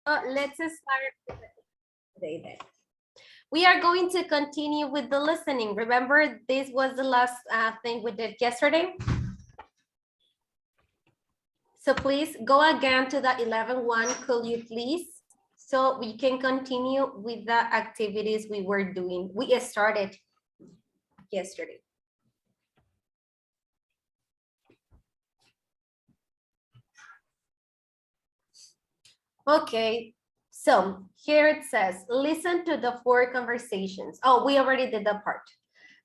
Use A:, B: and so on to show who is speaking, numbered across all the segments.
A: Let's start today then. We are going to continue with the listening. Remember, this was the last thing we did yesterday. So please go again to the 11.1, could you please? So we can continue with the activities we were doing. We started yesterday. Okay, so here it says, listen to the 4 conversations. Oh, we already did that part.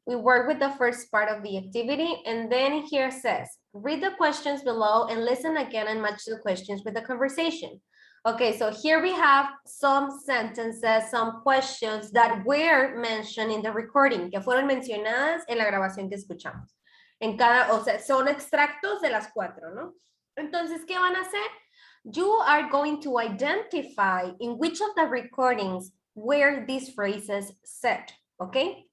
A: We work with the first part of the activity, and then here says, read the questions below and listen again and match the questions with the conversation. Okay, so here we have some sentences, some questions that were mentioned in the recording, que fueron mencionadas en la grabación que escuchamos. En cada, o sea, son extractos de las 4, ¿no? Entonces, ¿qué van a hacer? You are going to identify in which of the recordings were these phrases said, okay?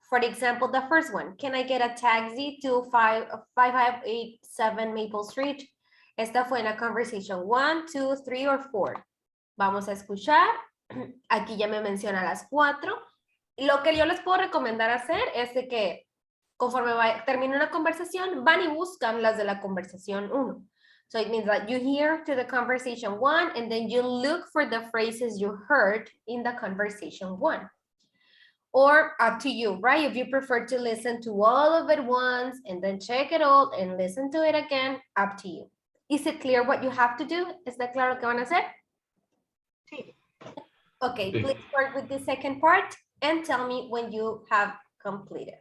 A: For example, the first one, can I get a taxi to 5587 Maple Street? Esta fue en la conversation 1, 2, 3, or 4. Vamos a escuchar. Aquí ya me menciona las 4. Lo que yo les puedo recomendar hacer es de que conforme termine una conversación, van y buscan las de la conversación 1. So it means that you hear to the conversation 1 and then you look for the phrases you heard in the conversation 1. Or up to you, right? If you prefer to listen to all of it once and then check it all and listen to it again, up to you. Is it clear what you have to do? ¿Está claro lo que van a hacer? Sí. Okay, please start with the second part and tell me when you have completed.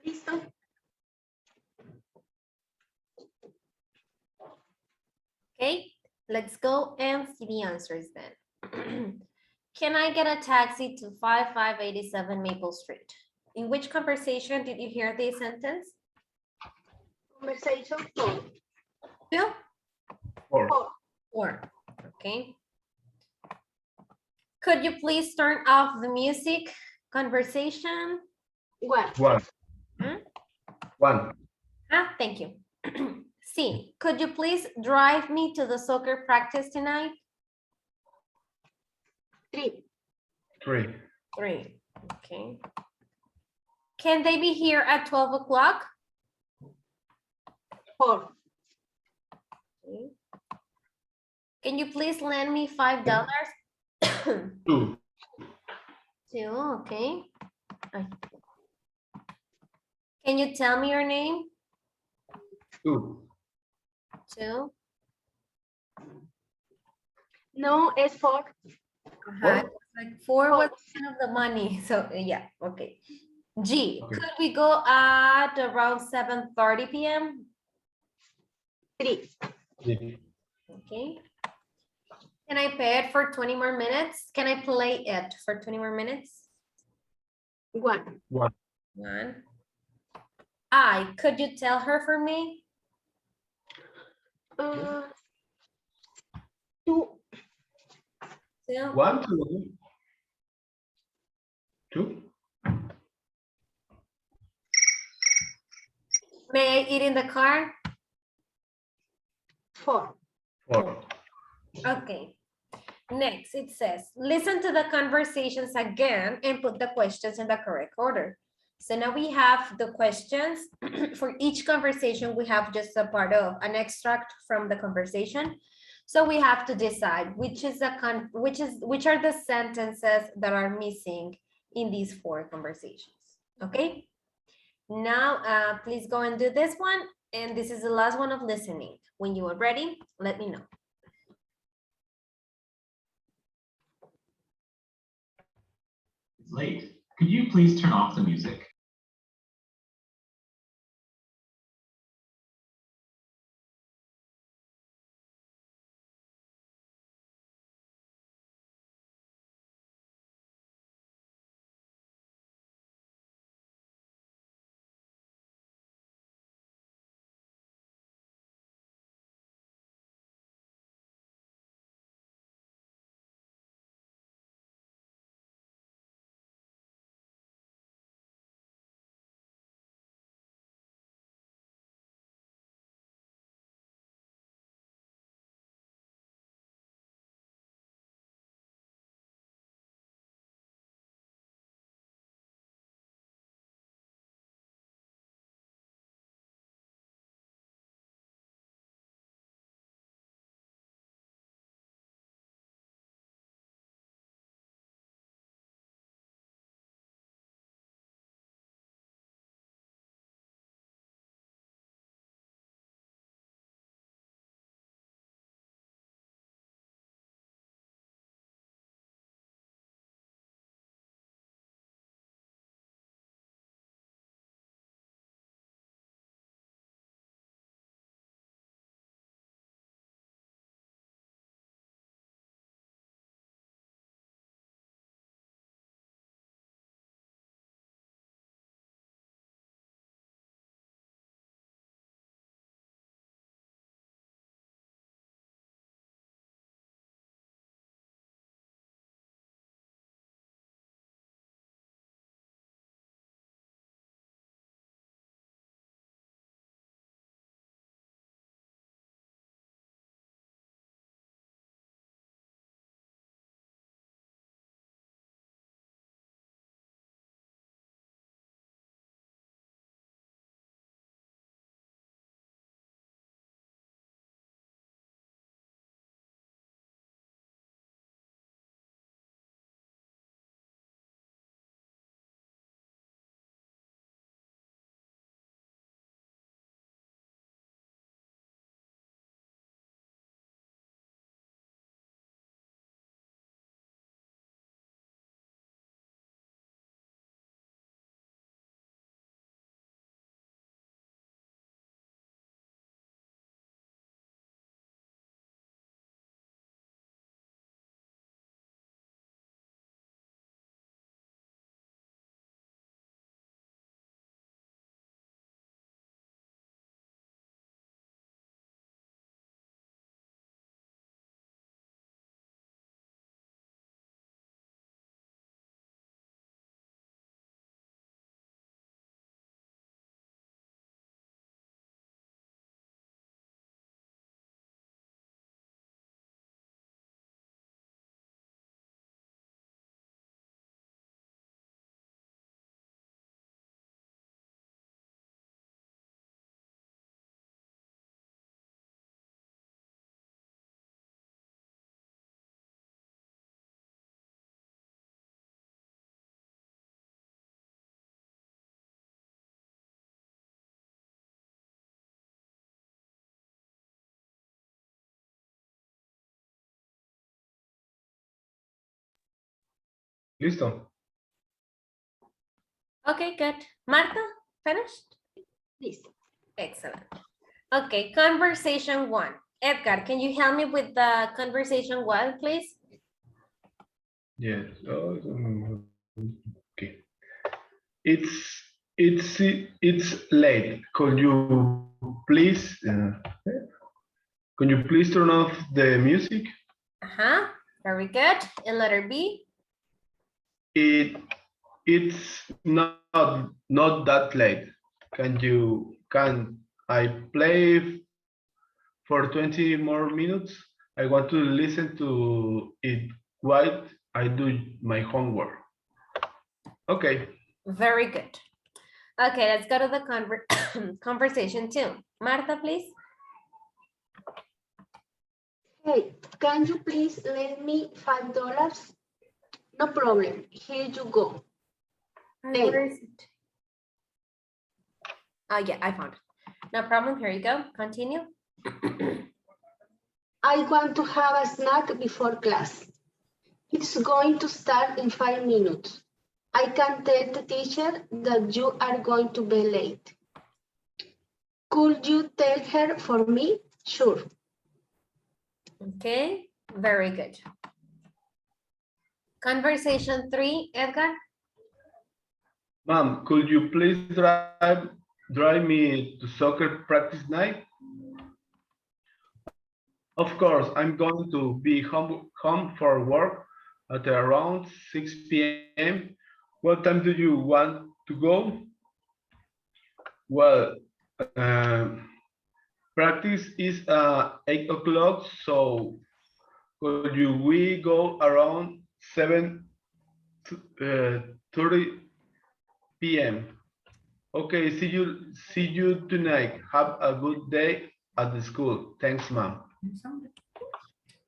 B: Listo.
A: Okay, let's go and see the answers then. Can I get a taxi to 5587 Maple Street? In which conversation did you hear this sentence?
B: Conversation 4.
A: Two?
C: 4.
B: 4.
A: Four. Okay. Could you please turn off the music? Conversation?
B: 1.
C: 1.
A: Hmm?
C: 1.
A: Ah, thank you. C, could you please drive me to the soccer practice tonight?
B: 3.
C: 3.
A: 3. Okay. Can they be here at 12 o'clock?
B: 4.
A: Okay. Can you please lend me $5?
C: 2.
A: 2, okay. Ay. Can you tell me your name?
C: 2.
A: 2.
B: No, es 4.
A: Like 4 was
B: Four.
A: kind of the money. So yeah, okay. G,
C: Okay.
A: could we go at around 7:30 p.m.?
B: 3.
C: 3.
A: Okay. Can I pay it for 20 more minutes? Can I play it for 20 more minutes?
B: 1.
C: 1.
A: 1. I, could you tell her for me?
B: 2.
A: 2.
C: 1, 2. 2.
A: May I eat in the car?
B: 4.
C: 4.
A: Okay. Next, it says, listen to the conversations again and put the questions in the correct order. So now we have the questions. For each conversation, we have just a part of an extract from the conversation. So we have to decide which are the sentences that are missing in these 4 conversations. Okay. Now, please go and do this one. And this is the last one of listening. When you are ready, let me know.
D: It's late. Could you please turn off the music?
C: Listo.
A: Okay, good. Marta, finished?
B: Listo.
A: Excellent. Okay, conversation 1. Edgar, can you help me with the conversation 1, please?
C: Yes. Okay. It's late. Could you please turn off the music?
A: Uh-huh, very good. And letter B?
C: It's not that late. Can I play for 20 more minutes? I want to listen to it while I do my homework. Okay.
A: Very good. Okay, let's go to the conversation 2. Marta, please.
B: Hey, can you please lend me $5? No problem. Here you go.
A: Where is it? Oh, yeah, I found it. No problem. Here you go. Continue.
B: I want to have a snack before class. It's going to start in 5 minutes. I can tell the teacher that you are going to be late. Could you tell her for me? Sure.
A: Okay, very good. Conversation 3, Edgar.
C: Mom, could you please drive me to soccer practice night? Of course, I'm going to be home for work at around 6 p.m. What time do you want to go? Well, practice is 8 o'clock, so could we go around 7:30 p.m.? Okay, see you tonight. Have a good day at the school. Thanks, Mom.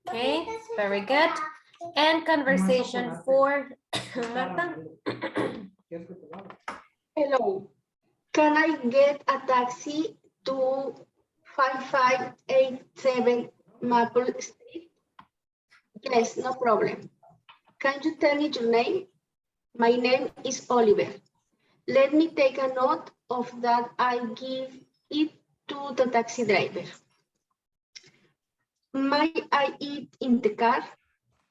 A: Okay, very good. And conversation 4, Marta.
B: Hello. Can I get a taxi to 5587 Maple Street? Yes, no problem. Can you tell me your name? My name is Oliver. Let me take a note of that. I give it to the taxi driver. Might I eat in the car?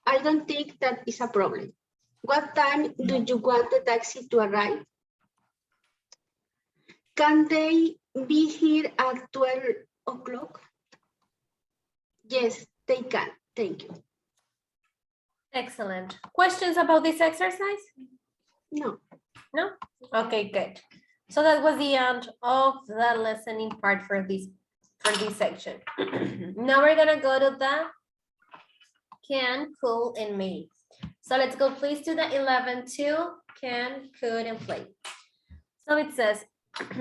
B: I don't think that is a problem. What time do you want the taxi to arrive? Can they be here at 12 o'clock? Yes, they can. Thank you.
A: Excellent. Questions about this exercise?
B: No.
A: No? Okay, good. So that was the end of the listening part for this section. Now we're gonna go to the can, could, and may. So let's go please to the 11-2, can, could, and play. So it says,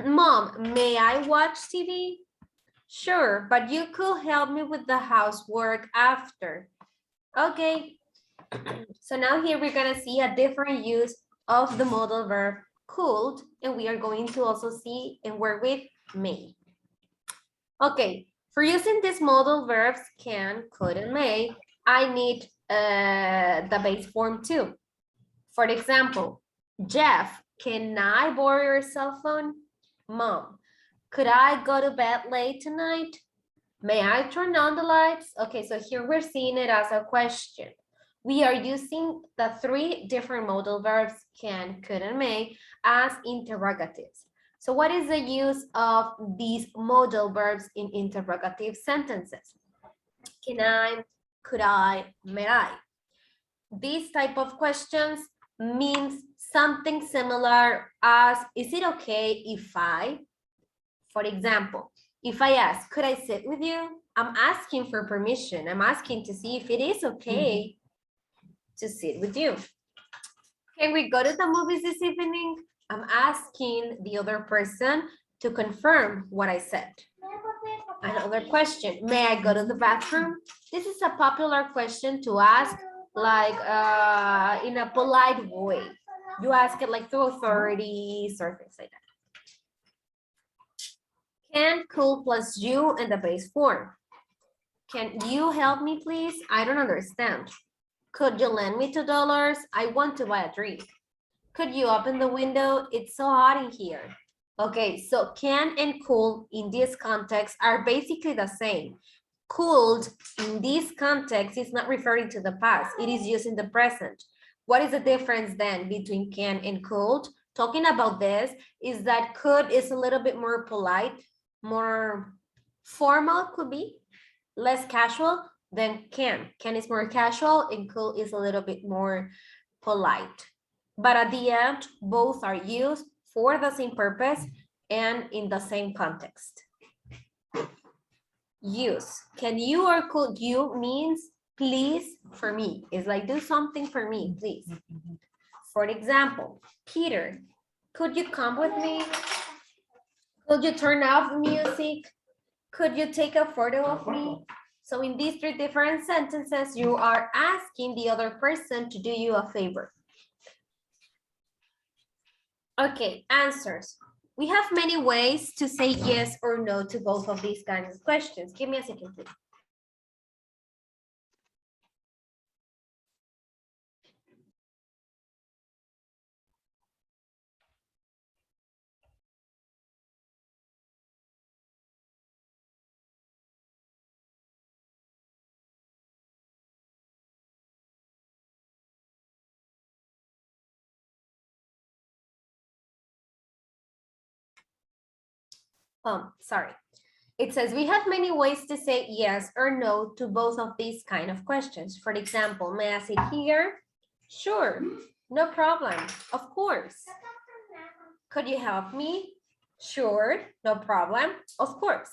A: Mom, may I watch TV? Sure, but you could help me with the housework after. Okay. So now here we're gonna see a different use of the modal verb could, and we are going to also see and work with may. Okay, for using these modal verbs can, could, and may, I need the base form too. For example, Jeff, can I borrow your cell phone? Mom, could I go to bed late tonight? May I turn on the lights? Okay, so here we're seeing it as a question. We are using the 3 different modal verbs, can, could, and may, as interrogatives. So what is the use of these modal verbs in interrogative sentences? Can I, could I, may I? These type of questions means something similar as, is it okay if I? For example, if I ask, could I sit with you? I'm asking for permission. I'm asking to see if it is okay to sit with you. Can we go to the movies this evening? I'm asking the other person to confirm what I said. Another question, may I go to the bathroom? This is a popular question to ask like in a polite way. You ask it like through authorities or things like that. Can, could plus you in the base form. Can you help me, please? I don't understand. Could you lend me $2? I want to buy a drink. Could you open the window? It's so hot in here. Okay, so can and could in this context are basically the same. Could in this context is not referring to the past. It is used in the present. What is the difference then between can and could? Talking about this is that could is a little bit more polite, more formal could be, less casual than can. Can is more casual and could is a little bit more polite. But at the end, both are used for the same purpose and in the same context. Use. Can you or could you means please for me. It's like do something for me, please. For example, Peter, could you come with me? Could you turn off music? Could you take a photo of me? So in these three different sentences, you are asking the other person to do you a favor. Okay, answers. We have many ways to say yes or no to both of these kinds of questions. Give me a second, please. Sorry. It says we have many ways to say yes or no to both of these kind of questions. For example, may I sit here? Sure, no problem, of course. Could you help me? Sure, no problem, of course.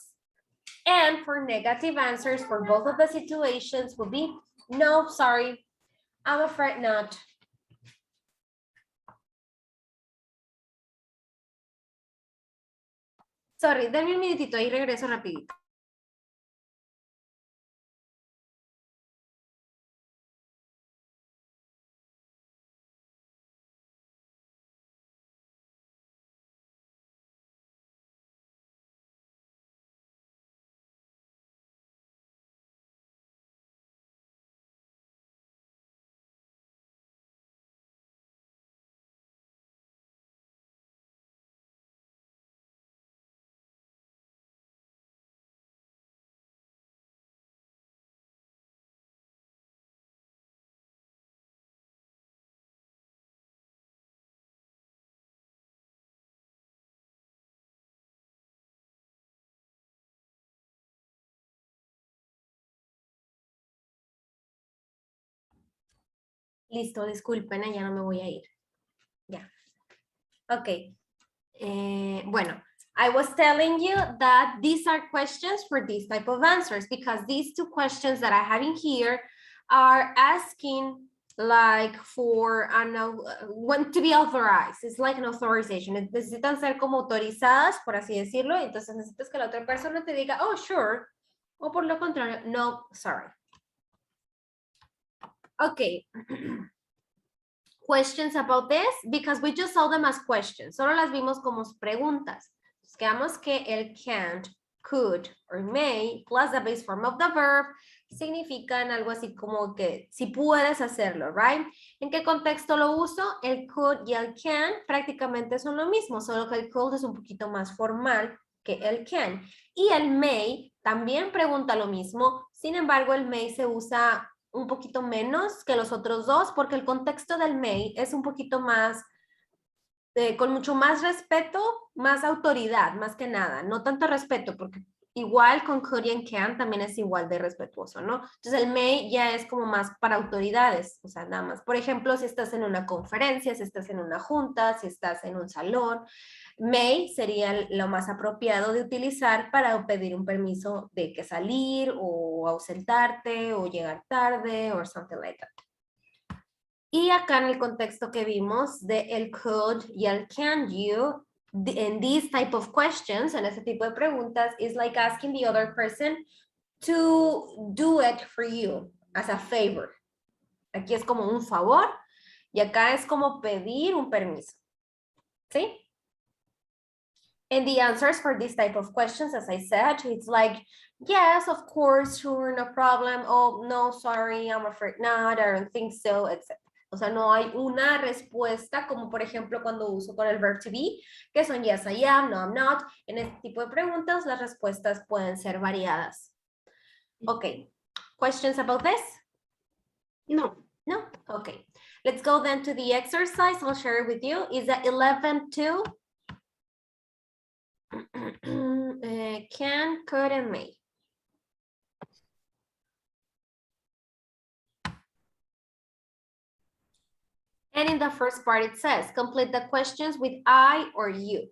A: And for negative answers for both of the situations would be no, sorry, I'm afraid not. Sorry, denme un minutito y regreso rapidito. Listo, disculpen, ya no me voy a ir. Ya. Ok. Bueno, I was telling you that these are questions for these type of answers because these two questions that I have in here are asking like for, want to be authorized. It's like an authorization. Necesitan ser como autorizadas, por así decirlo. Entonces necesitas que la otra persona te diga, oh, sure. O por lo contrario, no, sorry. Okay. Questions about this because we just saw them as questions. Solo las vimos como preguntas. Entonces, quedamos que el can't, could, or may, plus the base form of the verb, significan algo así como que si puedes hacerlo, right? ¿En qué contexto lo uso? El could y el can prácticamente son lo mismo, solo que el could es un poquito más formal que el can. Y el may también pregunta lo mismo, sin embargo el may se usa un poquito menos que los otros dos, porque el contexto del may es un poquito más, con mucho más respeto, más autoridad, más que nada. No tanto respeto, porque igual con could y can también es igual de respetuoso, ¿no? Entonces el may ya es como más para autoridades, o sea, nada más. Por ejemplo, si estás en una conferencia, si estás en una junta, si estás en un salón, may sería lo más apropiado de utilizar para pedir un permiso de que salir o ausentarte o llegar tarde o something like that. Y acá en el contexto que vimos de el could y el can you, in these type of questions, en ese tipo de preguntas, is like asking the other person to do it for you as a favor. Aquí es como un favor y acá es como pedir un permiso. ¿Sí? And the answers for this type of questions, as I said, it's like, yes, of course, sure, no problem. Oh, no, sorry, I'm afraid not, I don't think so, etc. O sea, no hay una respuesta como, por ejemplo, cuando uso con el verb to be, que son yes, I am, no, I'm not. En este tipo de preguntas, las respuestas pueden ser variadas. Okay, questions about this?
B: No.
A: No? Okay. Let's go then to the exercise. I'll share it with you. Is that 11-2? Can, could, and may. And in the first part it says, complete the questions with I or you.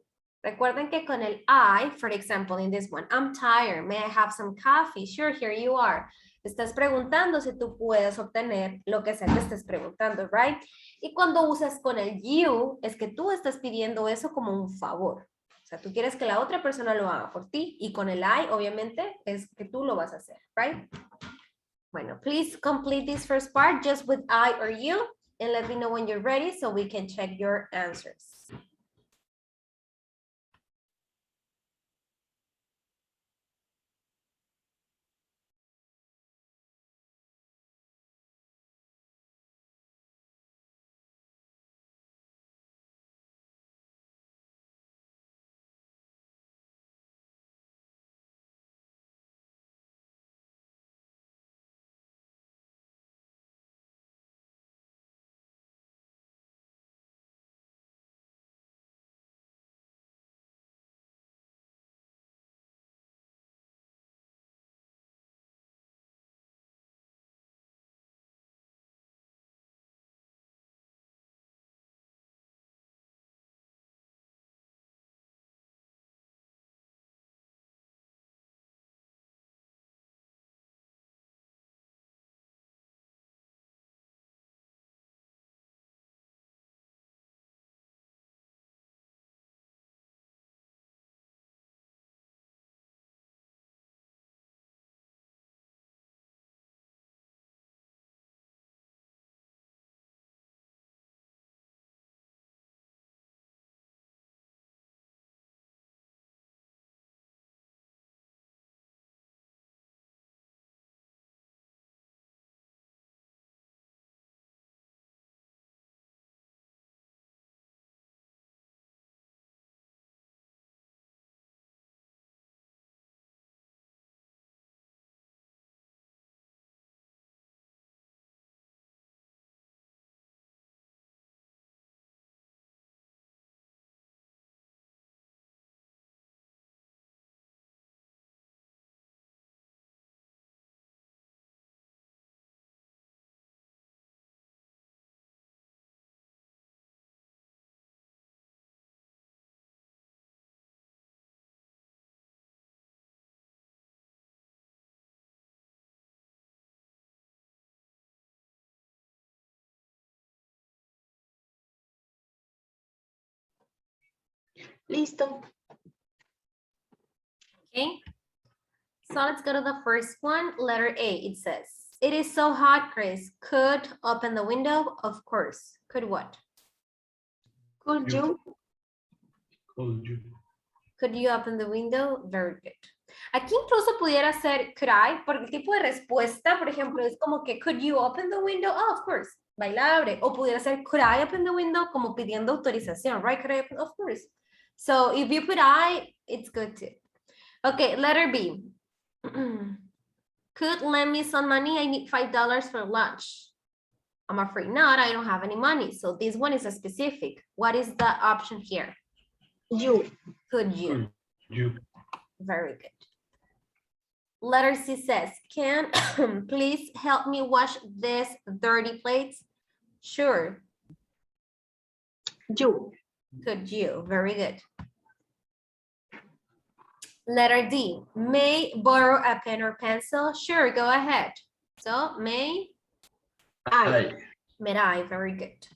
A: Recuerden que con el I, for example, in this one, I'm tired, may I have some coffee? Sure, here you are. Estás preguntando si tú puedes obtener lo que sea que estés preguntando, right? Y cuando usas con el you, es que tú estás pidiendo eso como un favor. O sea, tú quieres que la otra persona lo haga por ti. Y con el I, obviamente, es que tú lo vas a hacer, right? Bueno, please complete this first part just with I or you. And let me know when you're ready so we can check your answers.
B: Listo.
A: Okay. So let's go to the first one, letter A. It says, it is so hot, Chris. Could open the window? Of course. Could what?
B: Could you?
C: Could you?
A: Could you open the window? Very good. Aquí incluso pudiera ser could I, porque el tipo de respuesta, por ejemplo, es como que could you open the window? Oh, of course. Bailable. O pudiera ser could I open the window como pidiendo autorización, right? Could I open? Of course. So if you put I, it's good too. Okay, letter B. Could lend me some money? I need $5 for lunch. I'm afraid not. I don't have any money. So this one is a specific. What is the option here?
B: You.
A: Could you?
C: Could you?
A: Very good. Letter C says, can please help me wash these dirty plates? Sure.
B: You.
A: Could you? Very good. Letter D, may borrow a pen or pencil? Sure, go ahead. So, may
B: I.
A: I, very good.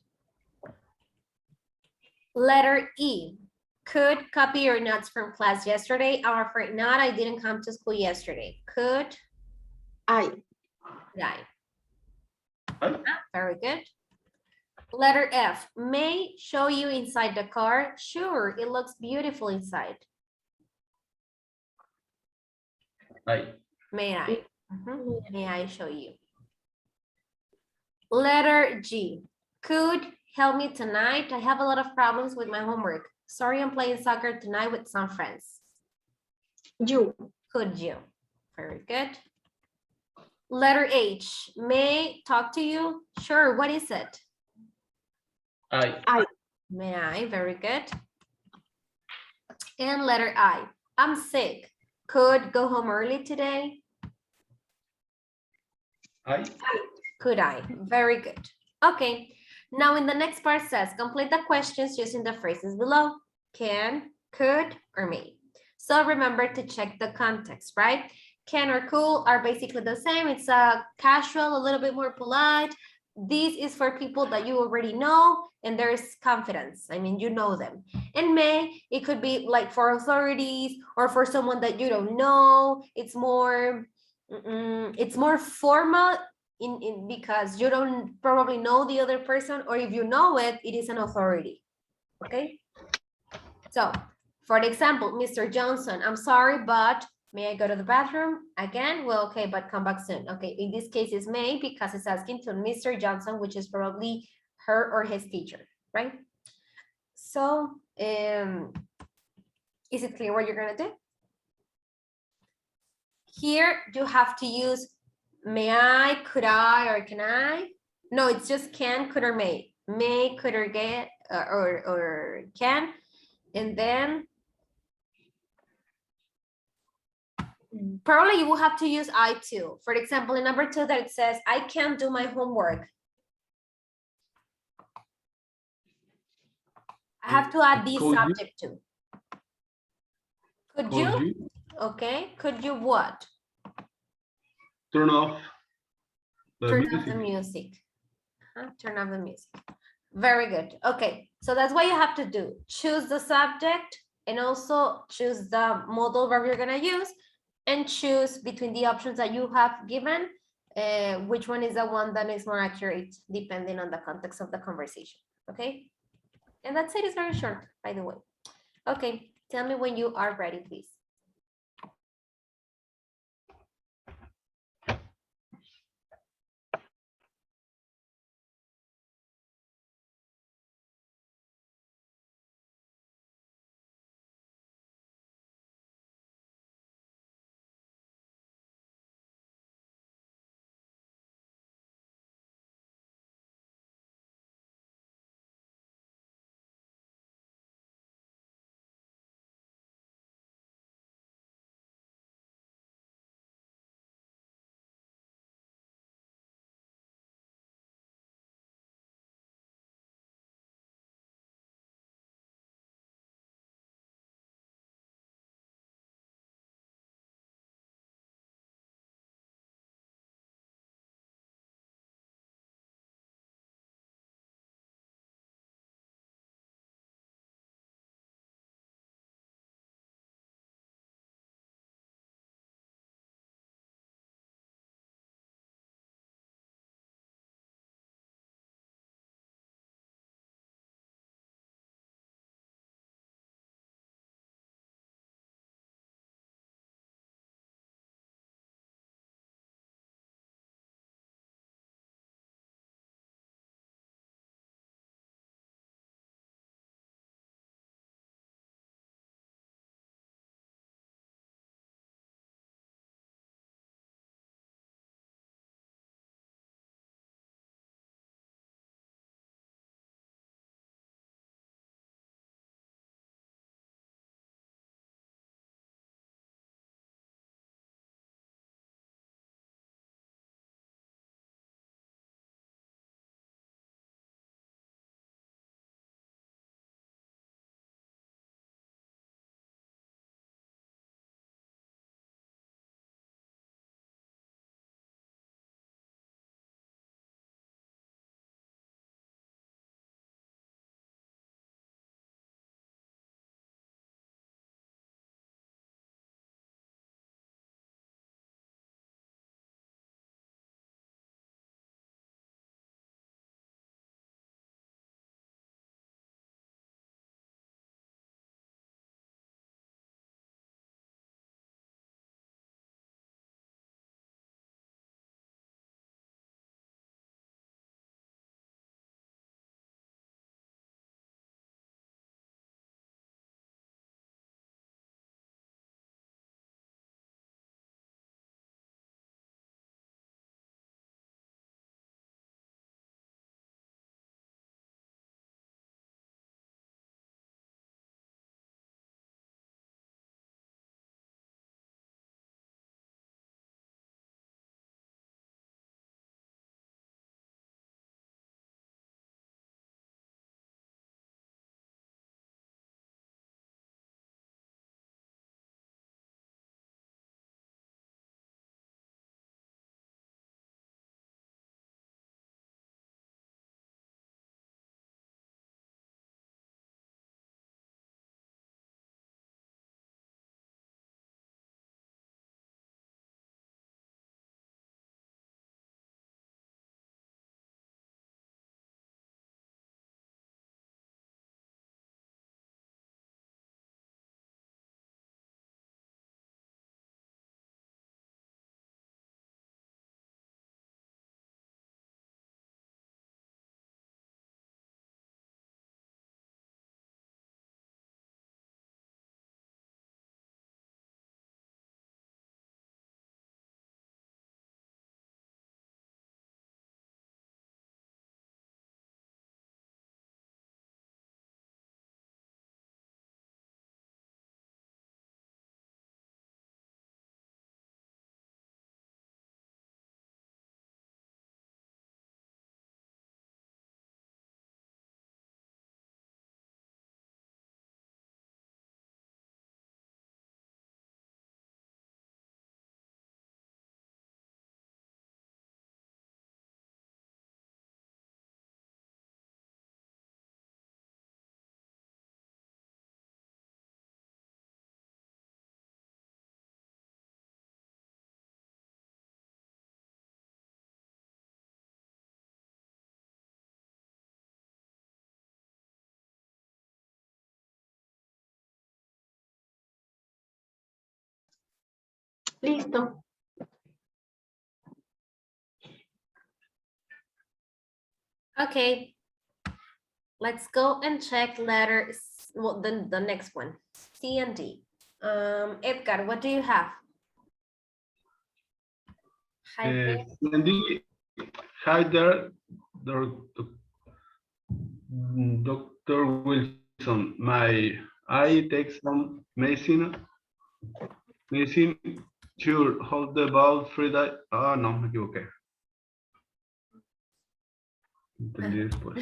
A: Letter E, could copy your notes from class yesterday? I'm afraid not, I didn't come to school yesterday. Could
B: I.
A: I?
C: I.
A: Very good. Letter F, may show you inside the car? Sure, it looks beautiful inside. May I? May I show you? Letter G. Could help me tonight. I have a lot of problems with my homework. Sorry, I'm playing soccer tonight with some friends.
B: You.
A: Could you? Very good. Letter H. May I talk to you? Sure. What is it? May I? Very good. And letter I. I'm sick. Could go home early today? Could I? Very good. Okay. Now in the next part says, complete the questions using the phrases below. Can, could, or may. So remember to check the context, right? Can or could are basically the same. It's a casual, a little bit more polite. This is for people that you already know and there's confidence. I mean, you know them. And may, it could be like for authorities or for someone that you don't know. It's more formal because you don't probably know the other person, or if you know it, it is an authority. Okay. So for the example, Mr. Johnson, I'm sorry, but may I go to the bathroom again? Well, okay, but come back soon. Okay, in this case it's may because it's asking to Mr. Johnson, which is probably her or his teacher, right? So is it clear what you're gonna do? Here you have to use may I, could I, or can I? No, it's just can, could, or may. May, could, or get, or can. And then probably you will have to use I too. For example, in number 2 that it says, I can't do my homework. I have to add this subject too. Could you? Okay, could you what?
C: Turn off the
A: music. Turn off the music. Very good. Okay, so that's what you have to do. Choose the subject and also choose the modal verb you're gonna use and choose between the options that you have given, which one is the one that is more accurate depending on the context of the conversation, okay? And that's it, it's very short, by the way. Okay, tell me when you are ready, please.
B: Listo.
A: Okay. Let's go and check letters. Well, the next one, C and D. Edgar, what do you have? Hi there.
C: Cindy, hi there, Dr. Wilson. I take some medicine. Sure, hold the ball Frida. Ah, no, me equivoqué. Entendí después.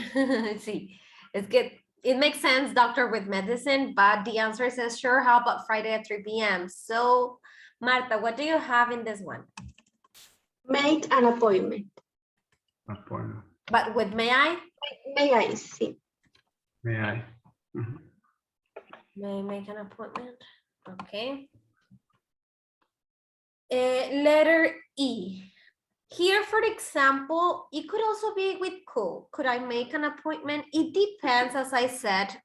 A: Sí, it's good. It makes sense, doctor, with medicine, but the answer says, sure, how about Friday at 3 p.m.? So, Marta, what do you have in this one?
B: Make an appointment.
C: Appointment.
A: But with may I?
B: May I see?
C: May I? Mhm.
A: May I make an appointment? Okay. Letter E. Here, for example, it could also be with could. Could I make an appointment? It depends, as I said,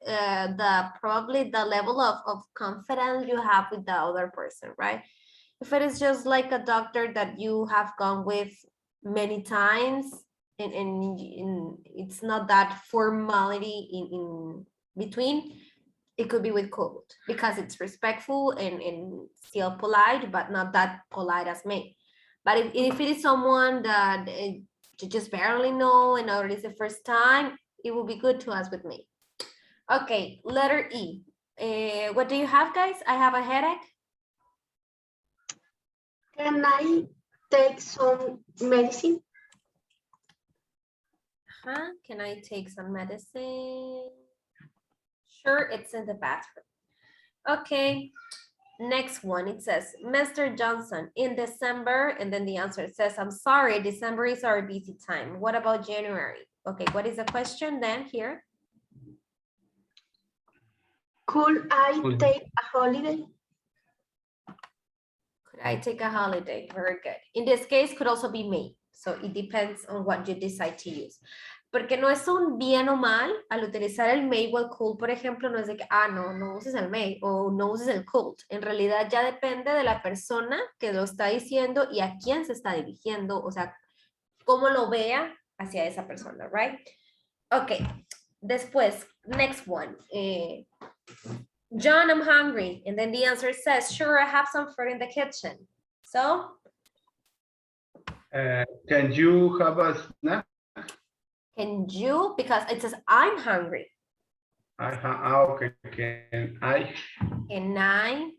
A: probably the level of confidence you have with the other person, right? If it is just like a doctor that you have gone with many times and it's not that formality in between, it could be with could because it's respectful and still polite, but not that polite as me. But if it is someone that you just barely know and or it is the first time, it will be good to ask with me. Okay, letter E. What do you have, guys? I have a headache.
B: Can I take some medicine?
A: Can I take some medicine? Sure, it's in the bathroom. Okay, next one. It says, Mr. Johnson, in December, and then the answer says, I'm sorry, December is our busy time. What about January? Okay, what is the question then here?
B: Could I take a holiday?
A: Could I take a holiday? Very good. In this case, could also be may. So it depends on what you decide to use. Porque no es un bien o mal al utilizar el may o el could, por ejemplo, no es de que, no uses el may o no uses el could. En realidad ya depende de la persona que lo está diciendo y a quién se está dirigiendo, o sea, cómo lo vea hacia esa persona, right? Okay, después, next one. John, I'm hungry. And then the answer says, sure, I have some fruit in the kitchen. So?
C: Can you have a snack?
A: Can you? Because it says, I'm hungry.
C: Okay. Can I?
A: Can I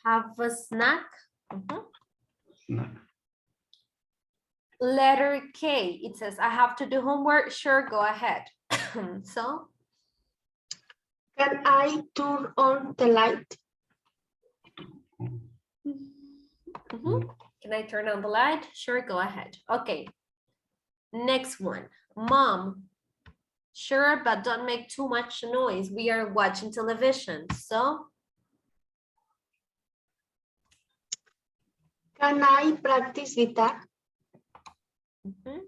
A: have a snack?
C: Snack.
A: Letter K, it says, I have to do homework. Sure, go ahead. So?
B: Can I turn on the light?
A: Can I turn on the light? Sure, go ahead. Okay. Next one. Mom. Sure, but don't make too much noise. We are watching television. So?
B: Can I practice guitar?
A: Good.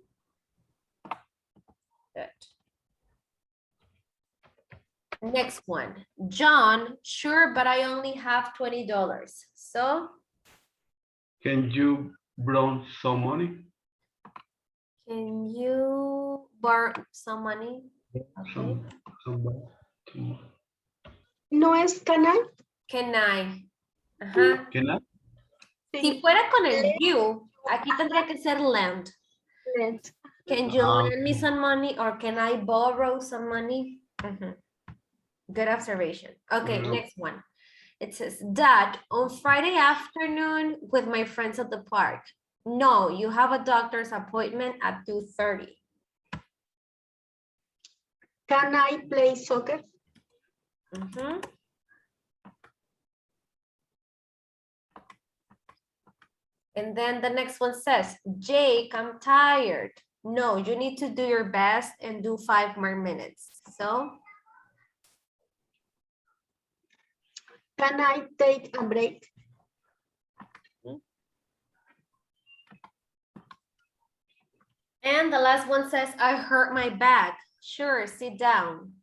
A: Next one. John, sure, but I only have $20. So?
C: Can you borrow some money?
A: Can you borrow some money? Okay.
B: No es can I?
A: Can I? Ajá.
C: Can I?
A: Si fuera con el you, aquí tendría que ser lend.
B: Lend.
A: Can you lend me some money or can I borrow some money? Good observation. Okay, next one. It says, Dad, on Friday afternoon with my friends at the park. No, you have a doctor's appointment at 2:30.
B: Can I play soccer?
A: And then the next one says, Jake, I'm tired. No, you need to do your best and do 5 more minutes. So?
B: Can I take a break?
A: And the last one says, I hurt my back. Sure, sit down.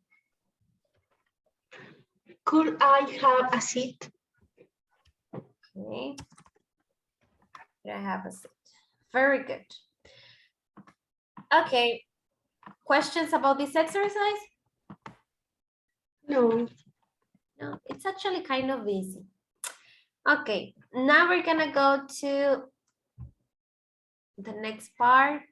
B: Could I have a seat?
A: Okay. Could I have a seat? Very good. Okay. Questions about this exercise?
B: No.
A: No, it's actually kind of easy. Okay, now we're gonna go to the next part.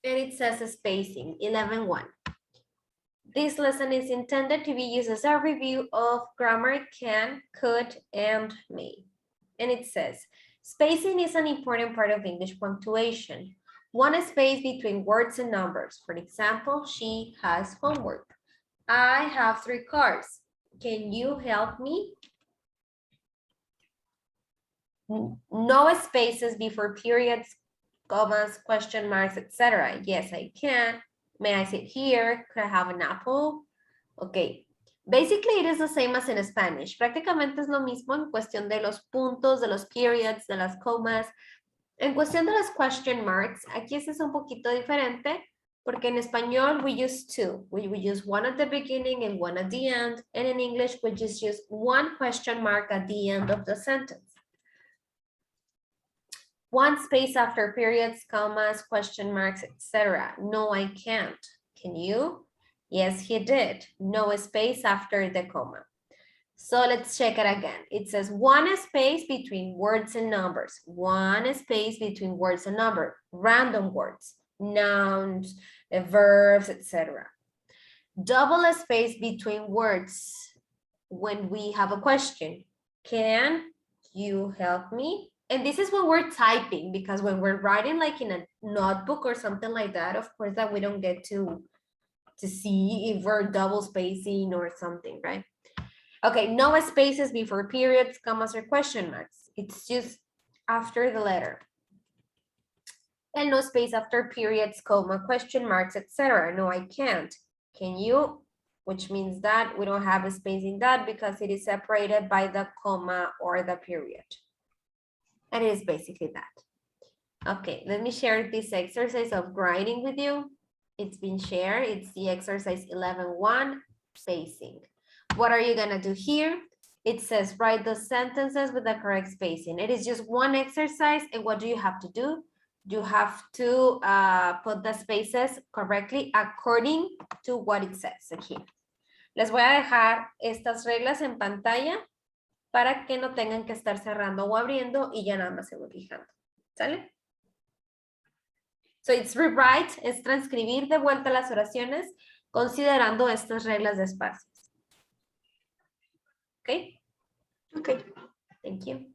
A: And it says spacing, 11.1. This lesson is intended to be used as a review of grammar can, could, and may. And it says, spacing is an important part of English punctuation. One space between words and numbers. For example, she has homework. I have 3 cars. Can you help me? No spaces before periods, commas, question marks, etc. Yes, I can. May I sit here? Could I have an apple? Okay. Basically, it is the same as in Spanish. Prácticamente es lo mismo en cuestión de los puntos, de los periods, de las comas. En cuestión de las question marks, aquí este es un poquito diferente porque en español we use 2. We use one at the beginning and one at the end. And in English, we just use one question mark at the end of the sentence. One space after periods, commas, question marks, etc. No, I can't. Can you? Yes, he did. No space after the comma. So let's check it again. It says one space between words and numbers. One space between words and numbers. Random words, nouns, verbs, etc. Double space between words when we have a question. Can you help me? And this is when we're typing, because when we're writing like in a notebook or something like that, of course that we don't get to see if we're double spacing or something, right? Okay, no spaces before periods, commas, or question marks. It's just after the letter. And no space after periods, comma, question marks, etc. No, I can't. Can you? Which means that we don't have a space in that because it is separated by the comma or the period. And it is basically that. Okay, let me share this exercise of writing with you. It's been shared. It's the exercise 11.1, spacing. What are you gonna do here? It says write the sentences with the correct spacing. It is just one exercise, and what do you have to do? You have to put the spaces correctly according to what it says aquí. Les voy a dejar estas reglas en pantalla para que no tengan que estar cerrando o abriendo y ya nada más se van fijando. ¿Sale? So it's rewrite, es transcribir de vuelta las oraciones considerando estas reglas de espacios. ¿Ok?
B: Okay.
A: Thank you.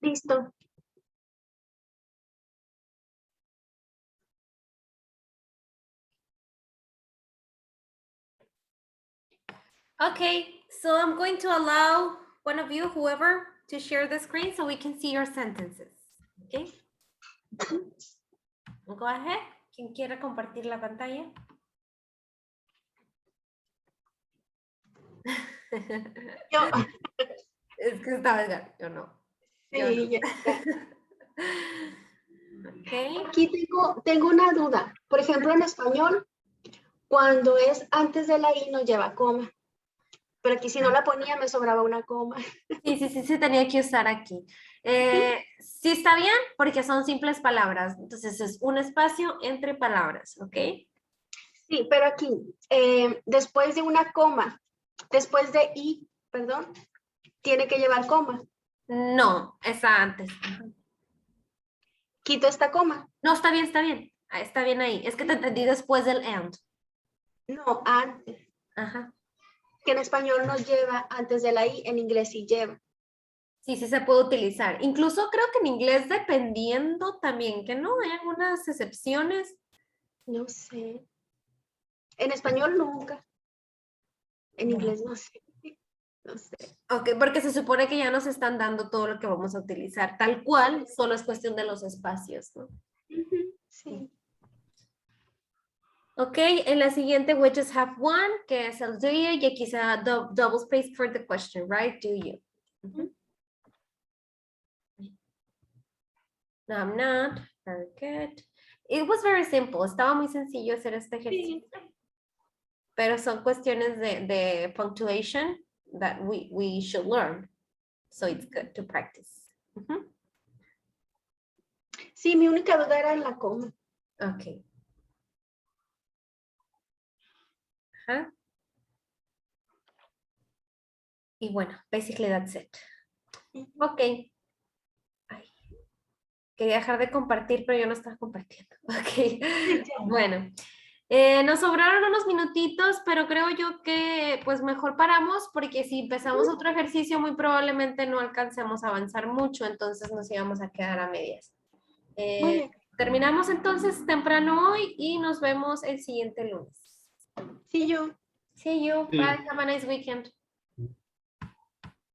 B: Listo.
A: Okay, so I'm going to allow one of you, whoever, to share the screen so we can see your sentences. Okay. Go ahead. Quien quiera compartir la pantalla.
B: Yo,
A: Es que estaba Edgar, yo no. Yo
B: sí,
A: no.
B: ya.
A: Okay.
B: Aquí tengo una duda. Por ejemplo, en español, cuando es antes de la I no lleva coma. Pero aquí si no la ponía me sobraba una coma.
A: Sí, tenía que usar aquí. Sí está bien porque son simples palabras. Entonces es un espacio entre palabras, ¿ok?
B: Sí, pero aquí, después de una coma, después de I, perdón, tiene que llevar coma.
A: No, esa antes. Ajá.
B: Quito esta coma.
A: No, está bien, está bien. Ah, está bien ahí. Es que te entendí después del and.
B: No, antes.
A: Ajá.
B: Que en español no lleva antes de la I, en inglés sí lleva.
A: Sí se puede utilizar. Incluso creo que en inglés dependiendo también, que no, hay algunas excepciones.
B: No sé. En español nunca. En inglés no sé. No sé.
A: Ok, porque se supone que ya nos están dando todo lo que vamos a utilizar, tal cual, solo es cuestión de los espacios, ¿no?
B: Sí.
A: Ok, en la siguiente, we just have one, que es el do you, y aquí se double space for the question, right? Do you? No, I'm not. Very good. It was very simple. Estaba muy sencillo hacer este ejercicio. Pero son cuestiones de punctuation that we should learn. So it's good to practice.
B: Sí, mi única duda era en la coma.
A: Okay. Ajá. Y bueno, basically that's it. Ok. Ay. Quería dejar de compartir, pero yo no estaba compartiendo. Ok. Bueno. Nos sobraron unos minutitos, pero creo yo que pues mejor paramos porque si empezamos otro ejercicio muy probablemente no alcancemos a avanzar mucho, entonces nos íbamos a quedar a medias.
B: Muy bien.
A: Terminamos entonces temprano hoy y nos vemos el siguiente lunes.
B: Sí, yo.
A: See you.
C: Sí.
A: Bye. Have a nice weekend.